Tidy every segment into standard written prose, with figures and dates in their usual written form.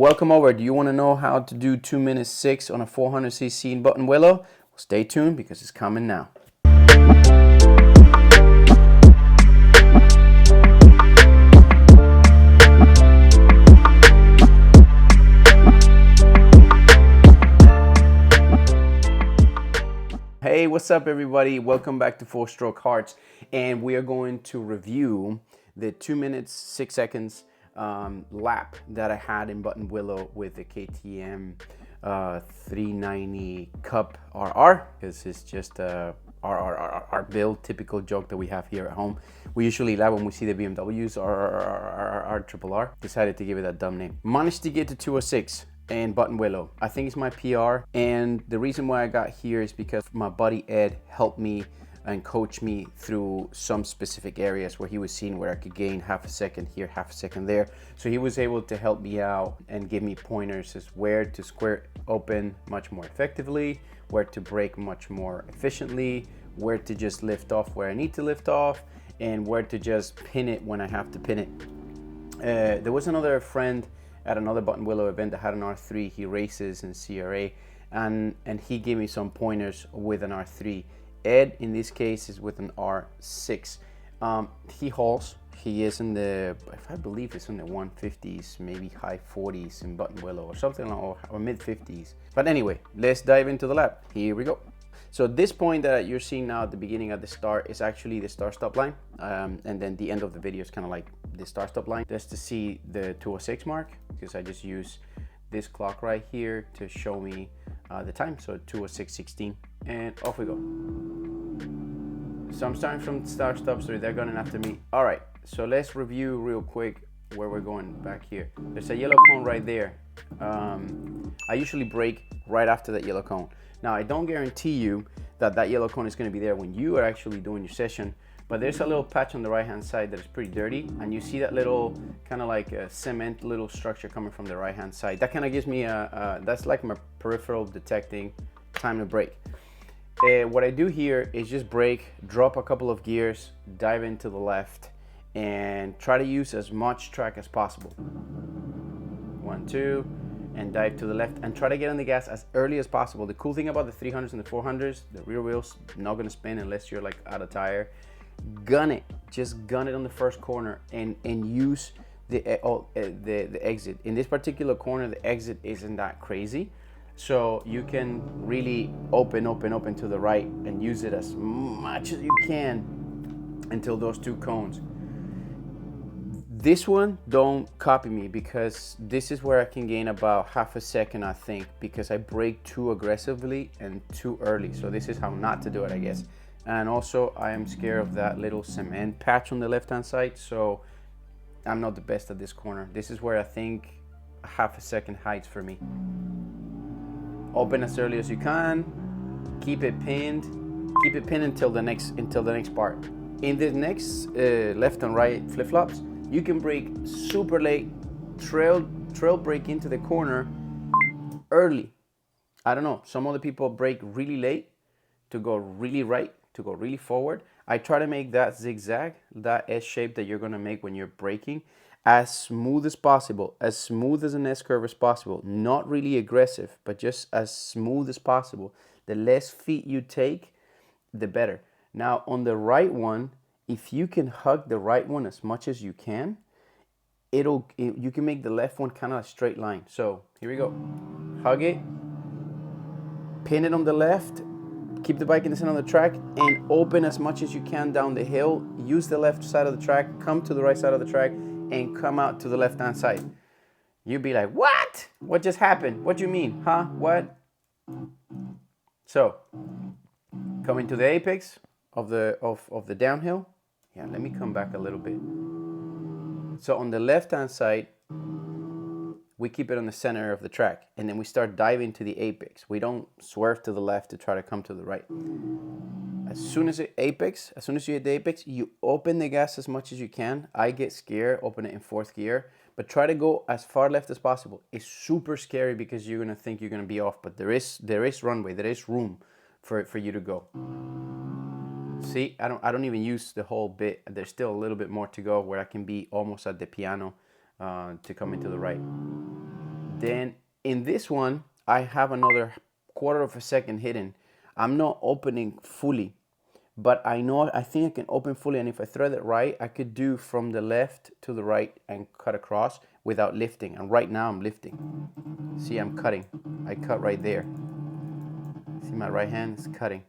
Welcome over. Do you want to know how to do 2 minutes 6 on a 400cc in Buttonwillow? Well, stay tuned because it's coming now. Hey, what's up everybody? Welcome back to 4-Stroke Hearts, and we are going to review the 2 minutes 6 seconds lap that I had in Buttonwillow with the KTM 390 CUP RR, because it's just a RRRRR build, typical joke that we have here at home. We usually lap when we see the BMWs RRRRR. Decided to give it that dumb name. Managed to get to 206 in Buttonwillow. I think it's my PR, and the reason why I got here is because my buddy Ed helped me and coach me through some specific areas where he was seeing where I could gain half a second here, half a second there. So he was able to help me out and give me pointers as where to square open much more effectively, where to brake much more efficiently, where to just lift off where I need to lift off, and where to just pin it when I have to pin it. There was another friend at another Buttonwillow event that had an R3. He races in CRA, and he gave me some pointers with an R3. Ed, in this case, is with an R6. He hauls. He is in the, I believe it's in the 150s, maybe high 40s in Buttonwillow or something like, or mid 50s. But anyway, let's dive into the lap. Here we go. So this point that you're seeing now at the beginning of the start is actually the start-stop line. And then the end of the video is kind of like the start-stop line. Just to see the 206 mark, because I just use this clock right here to show me the time. So 206.16, and off we go. So I'm starting from start-stop, so they're going after me. All right, so let's review real quick where we're going back here. There's a yellow cone right there. I usually brake right after that yellow cone. Now, I don't guarantee you that that yellow cone is going to be there when you are actually doing your session, but there's a little patch on the right-hand side that is pretty dirty, and you see that little kind of like a cement little structure coming from the right-hand side. That kind of gives me that's like my peripheral detecting time to brake. What I do here is just brake, drop a couple of gears, dive into the left, and try to use as much track as possible. 1, 2, and dive to the left, and try to get on the gas as early as possible. The cool thing about the 300s and the 400s, the rear wheels not going to spin unless you're like out of tire. Gun it, just gun it on the first corner, and use the exit. In this particular corner, the exit isn't that crazy, so you can really open to the right and use it as much as you can until those two cones. This one, don't copy me, because this is where I can gain about half a second, I think, because I brake too aggressively and too early. So this is how not to do it, I guess. And also, I am scared of that little cement patch on the left-hand side, so I'm not the best at this corner. This is where I think half a second hides for me. Open as early as you can. Keep it pinned. Keep it pinned until the next part. In the next left and right flip-flops, you can brake super late, trail brake into the corner early. I don't know, some other people brake really late to go really right, to go really forward. I try to make that zigzag, that S shape that you're gonna make when you're braking, as smooth as possible, as smooth as an S curve as possible. Not really aggressive, but just as smooth as possible. The less feet you take, the better. Now on the right one, if you can hug the right one as much as you can, you can make the left one kind of a straight line. So here we go. Hug it, pin it on the left, keep the bike in the center of the track, and open as much as you can down the hill. Use the left side of the track, come to the right side of the track, and come out to the left-hand side. You'd be like, what? What just happened? What do you mean? Huh? What? So, coming to the apex of the downhill. Yeah, let me come back a little bit. So on the left-hand side, we keep it on the center of the track, and then we start diving to the apex. We don't swerve to the left to try to come to the right. As soon as you hit the apex, you open the gas as much as you can. I get scared, open it in 4th gear, but try to go as far left as possible. It's super scary because you're gonna think you're gonna be off, but there is runway, there is room for you to go. See, I don't even use the whole bit. There's still a little bit more to go where I can be almost at the piano to come into the right. Then in this one, I have another 1/4 of a second hidden. I'm not opening fully, but I think I can open fully, and if I thread it right, I could do from the left to the right and cut across without lifting. And right now I'm lifting. See, I'm cutting. I cut right there. See, my right hand is cutting.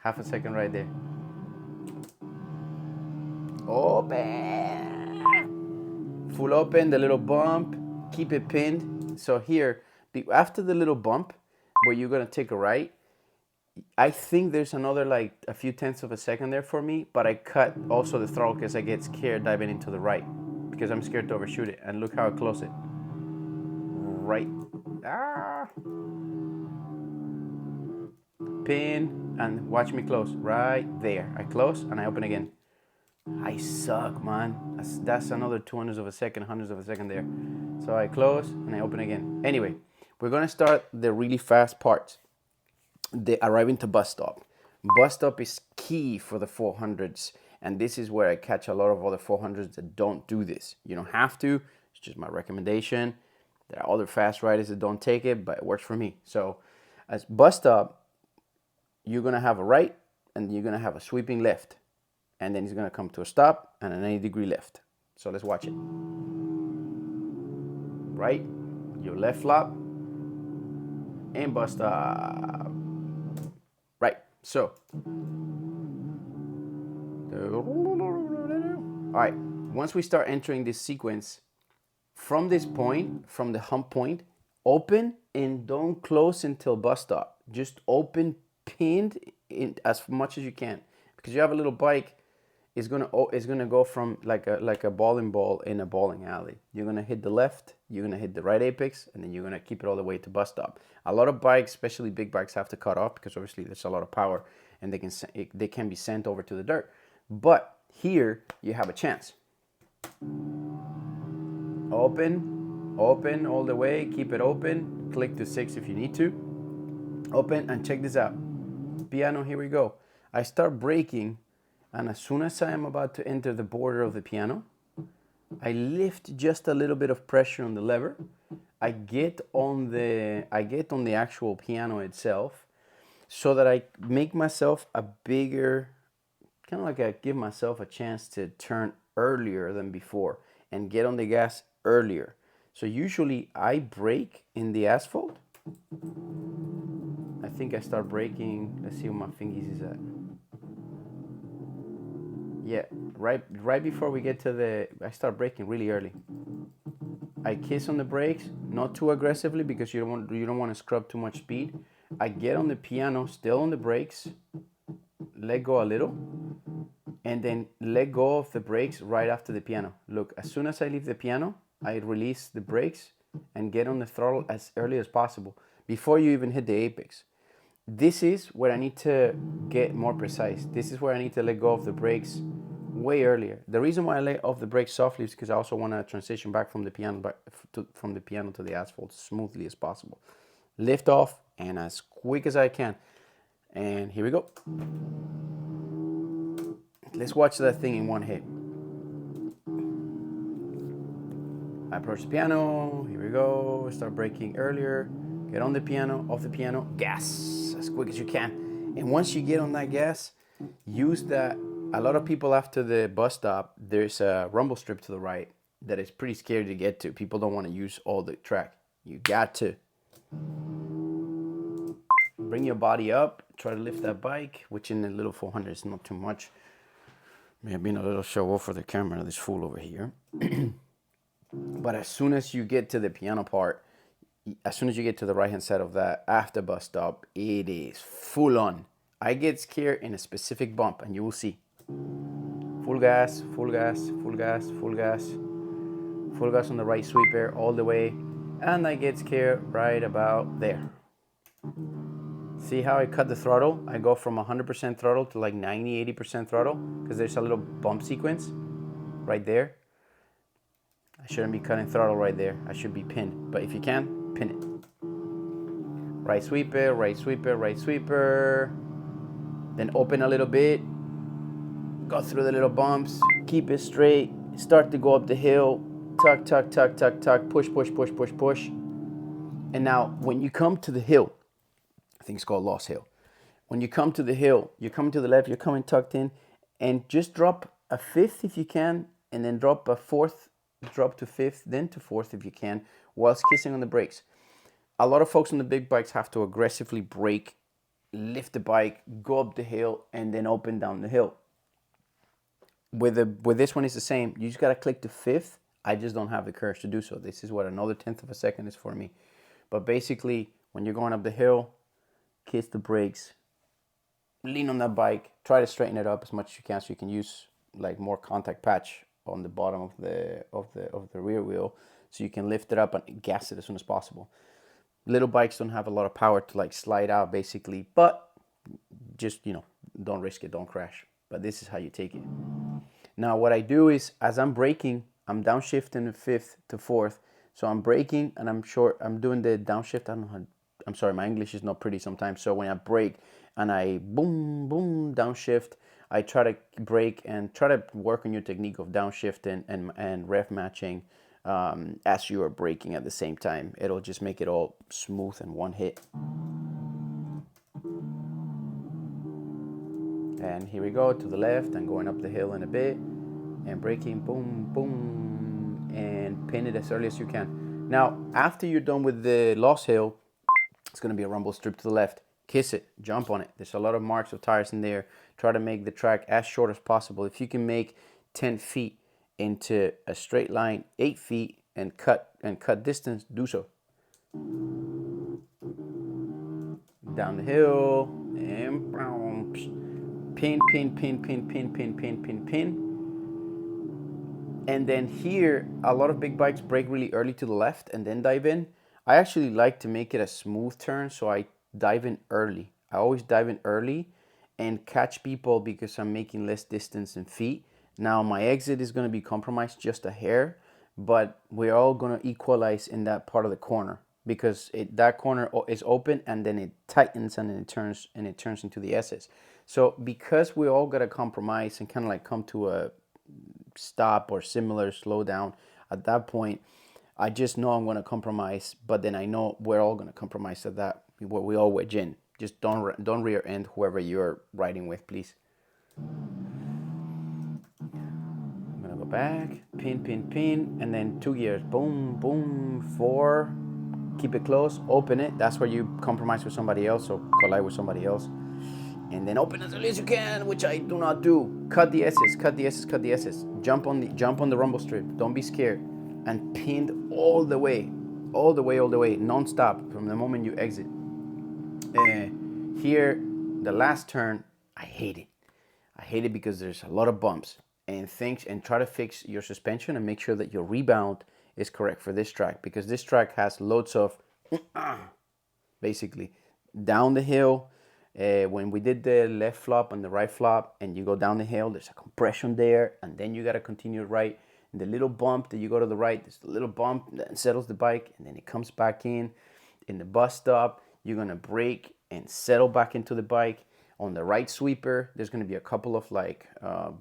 1/2 a second right there. Open. Full open, the little bump, keep it pinned. So here, after the little bump, where you're gonna take a right, I think there's another like a few tenths of a second there for me, but I cut also the throttle because I get scared diving into the right because I'm scared to overshoot it. And look how I close it. Right. Ah. Pin, and watch me close. Right there. I close and I open again. I suck, man. That's another 200ths of a second, 100ths of a second there. So I close and I open again. Anyway, we're gonna start the really fast parts. The arriving to bus stop. Bus stop is key for the 400s, and this is where I catch a lot of other 400s that don't do this. You don't have to. It's just my recommendation. There are other fast riders that don't take it, but it works for me. So as bus stop, you're gonna have a right and you're gonna have a sweeping left. And then it's gonna come to a stop and a 90-degree left. So let's watch it. Right, your left flop, and bus stop. Right, so. All right, once we start entering this sequence, from this point, from the hump point, open and don't close until bus stop. Just open, pinned in as much as you can. Because you have a little bike, it's gonna go from like a bowling ball in a bowling alley. You're gonna hit the left, you're gonna hit the right apex, and then you're gonna keep it all the way to bus stop. A lot of bikes, especially big bikes, have to cut off because obviously there's a lot of power, and they can be sent over to the dirt. But here you have a chance. Open all the way, keep it open. Click to 6 if you need to. Open, and check this out. Piano, here we go. I start braking. And as soon as I am about to enter the border of the piano, I lift just a little bit of pressure on the lever. I get on the actual piano itself, so that I make myself a bigger, kind of like I give myself a chance to turn earlier than before and get on the gas earlier. So usually I brake in the asphalt. I think I start braking. Let's see where my fingies is at. Yeah, right before we get to I start braking really early. I kiss on the brakes, not too aggressively because you don't want to scrub too much speed. I get on the piano, still on the brakes, let go a little, and then let go of the brakes right after the piano. Look, as soon as I leave the piano, I release the brakes and get on the throttle as early as possible before you even hit the apex. This is where I need to get more precise. This is where I need to let go of the brakes way earlier. The reason why I let off the brakes softly is because I also want to transition back from the piano to the asphalt as smoothly as possible. Lift off and as quick as I can. And here we go. Let's watch that thing in one hit. I approach the piano. Here we go. Start braking earlier. Get on the piano, off the piano, gas as quick as you can. And once you get on that gas, use that. A lot of people after the bus stop, there's a rumble strip to the right that is pretty scary to get to. People don't want to use all the track. You got to bring your body up, try to lift that bike, which in the little 400 is not too much. May have been a little show off for the camera, this fool over here. But as soon as you get to the piano part, as soon as you get to the right hand side of that after bus stop, it is full on. I get scared in a specific bump, and you will see. Full gas, full gas, full gas, full gas. Full gas on the right sweeper all the way. And I get scared right about there. See how I cut the throttle? I go from 100% throttle to like 90, 80% throttle because there's a little bump sequence right there. I shouldn't be cutting throttle right there. I should be pinned. But if you can, pin it. Right sweeper, right sweeper, right sweeper. Then open a little bit. Go through the little bumps. Keep it straight. Start to go up the hill. tuck, tuck, tuck, tuck, tuck, push, push, push, push, push. And now when you come to the hill, I think it's called Lost Hill. When you come to the hill, you're coming to the left, you're coming tucked in, and just drop a fifth if you can, and then drop a fourth, drop to fifth, then to fourth if you can, whilst kissing on the brakes. A lot of folks on the big bikes have to aggressively brake, lift the bike, go up the hill, and then open down the hill. With this one, it's the same. You just gotta click to fifth. I just don't have the courage to do so. This is what another 1/10 of a second is for me. But basically, when you're going up the hill, kiss the brakes, lean on that bike, try to straighten it up as much as you can, so you can use like more contact patch on the bottom of the rear wheel, so you can lift it up and gas it as soon as possible. Little bikes don't have a lot of power to like slide out basically, but just, you know, don't risk it, don't crash. But this is how you take it. Now what I do is, as I'm braking, I'm downshifting the fifth to fourth. So I'm braking and I'm doing the downshift. I'm sorry, my English is not pretty sometimes. So when I brake and I boom, boom, downshift, I try to brake and try to work on your technique of downshifting and rev matching as you are braking at the same time. It'll just make it all smooth in one hit. And here we go to the left and going up the hill in a bit and braking, boom, boom, and pin it as early as you can. Now, after you're done with the Lost Hill, it's going to be a rumble strip to the left. Kiss it, jump on it. There's a lot of marks of tires in there. Try to make the track as short as possible. If you can make 10 feet into a straight line, 8 feet, and cut distance, do so. Down the hill, and pin, pin, pin, pin, pin, pin, pin, pin, pin. And then here, a lot of big bikes brake really early to the left and then dive in. I actually like to make it a smooth turn, so I dive in early. I always dive in early and catch people because I'm making less distance in feet. Now my exit is going to be compromised just a hair, but we're all going to equalize in that part of the corner, because that corner is open and then it tightens and then it turns into the SS. So because we all got to compromise and kind of like come to a stop or similar slow down at that point, I just know I'm going to compromise, but then I know we're all going to compromise at that, where we all wedge in. Just don't rear end whoever you're riding with, please. I'm going to go back, pin, pin, pin, and then 2 gears, boom, boom, 4, keep it close, open it. That's where you compromise with somebody else or collide with somebody else. And then open as early as you can, which I do not do. Cut the S's, cut the S's, cut the S's. Jump on the rumble strip. Don't be scared. And pinned all the way, non-stop from the moment you exit. Here, the last turn, I hate it. I hate it because there's a lot of bumps and things, and try to fix your suspension and make sure that your rebound is correct for this track, because this track has loads of basically down the hill. When we did the left flop and the right flop and you go down the hill, there's a compression there, and then you got to continue right. And the little bump that you go to the right, there's a little bump that settles the bike, and then it comes back in the bus stop. You're going to brake and settle back into the bike. On the right sweeper, there's going to be a couple of like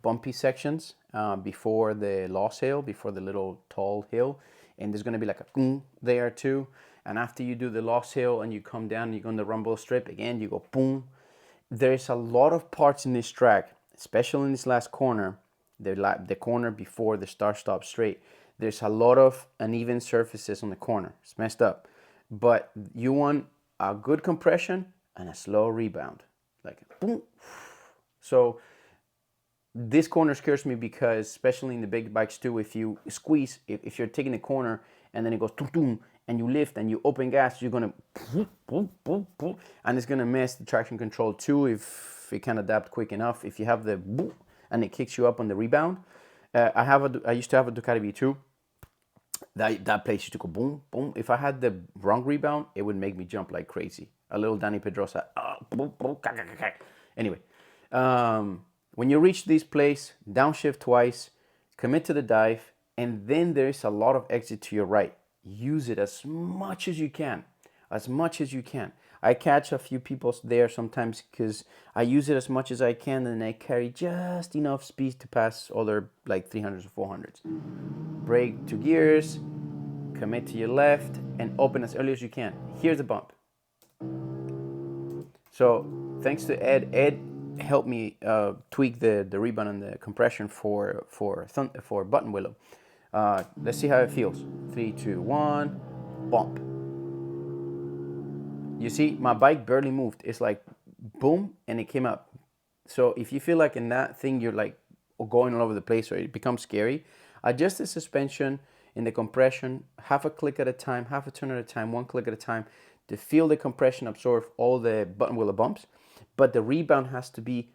bumpy sections before the Lost Hill, before the little tall hill. And there's going to be like a there too. And after you do the Lost Hill and you come down and you go on the rumble strip, again, you go boom. There's a lot of parts in this track, especially in this last corner, the corner before the start-stop straight. There's a lot of uneven surfaces on the corner. It's messed up. But you want a good compression and a slow rebound. Like boom. So this corner scares me because, especially in the big bikes too, if you squeeze, if you're taking a corner and then it goes boom, and you lift and you open gas, you're gonna and it's gonna mess the traction control too if it can adapt quick enough. If you have the and it kicks you up on the rebound. I used to have a Ducati V2. That place used to go boom, boom. If I had the wrong rebound, it would make me jump like crazy. A little Danny Pedrosa. Anyway, when you reach this place, downshift twice, commit to the dive, and then there's a lot of exit to your right. Use it as much as you can. as much as you can. I catch a few people there sometimes because I use it as much as I can, and I carry just enough speed to pass other like 300s or 400s. Brake 2 gears, commit to your left, and open as early as you can. Here's the bump. So thanks to Ed. Ed helped me tweak the rebound and the compression for Buttonwillow. Let's see how it feels. 3, 2, 1, bump. You see, my bike barely moved. It's like boom, and it came up. So if you feel like in that thing you're like going all over the place or it becomes scary, adjust the suspension in the compression, half a click at a time, half a turn at a time, 1 click at a time, to feel the compression absorb all the Buttonwillow bumps. But the rebound has to be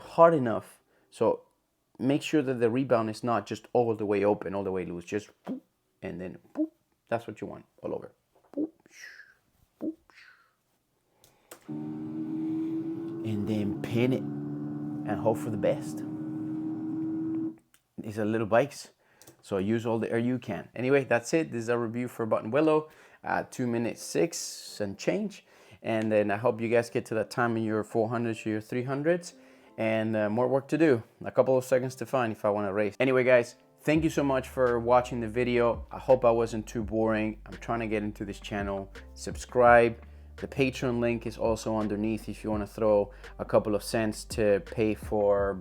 hard enough. So make sure that the rebound is not just all the way open, all the way loose. Just boop, and then boop. That's what you want all over. Boop, boop, and then pin it and hope for the best. These are little bikes, so use all the air you can. Anyway, that's it. This is a review for Buttonwillow at 2 minutes 6 and change. And then I hope you guys get to that time in your 400s or your 300s, and more work to do. A couple of seconds to find if I want to race. Anyway, guys, thank you so much for watching the video. I hope I wasn't too boring. I'm trying to get into this channel. Subscribe. The Patreon link is also underneath if you want to throw a couple of cents to pay for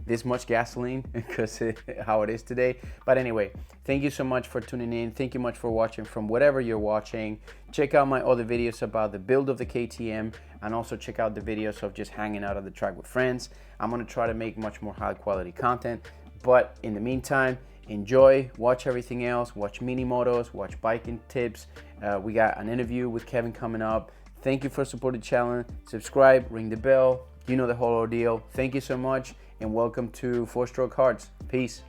this much gasoline, because how it is today. But anyway, thank you so much for tuning in. Thank you much for watching from whatever you're watching. Check out my other videos about the build of the KTM, and also check out the videos of just hanging out at the track with friends. I'm going to try to make much more high quality content. But in the meantime, enjoy, watch everything else, watch mini motos, watch biking tips. We got an interview with Kevin coming up. Thank you for supporting the channel. Subscribe, ring the bell. You know the whole ordeal. Thank you so much, and welcome to 4-Stroke Hearts. Peace.